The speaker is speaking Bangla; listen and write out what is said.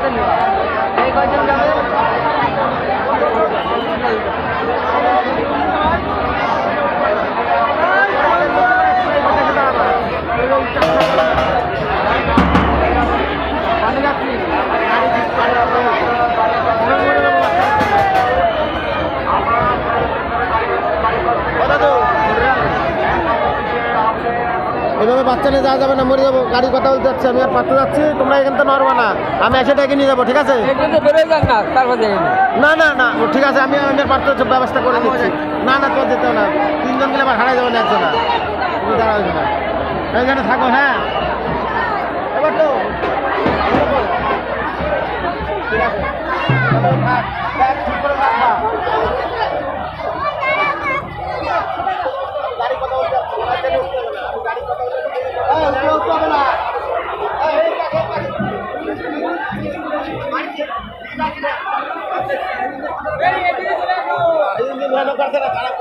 এই কয়জন যাবে? এভাবে বাচ্চা নিয়ে যাওয়া যাবে না, মরে যাবো। গাড়ি কথা বলতে যাচ্ছি, আমি আর পারতে যাচ্ছি, তোমরা এখান থেকে নড়বা না, আমি এসে ডেকে নিয়ে যাবো, ঠিক আছে? না না না ঠিক আছে, আমি আর পারতে ব্যবস্থা করে দিচ্ছি। না না তোমার যেতে না, তিনজন গেলে আবার হারাই যাবে না একজন, তুমি দাঁড়াবে না, এইখানে থাকো। হ্যাঁ এবার তো ঠিক আছে, ঠিক করে রাখবা। গাড়ি কথা বলতে যাচ্ছি, গাড়ি কথা বলতে না। খারাপ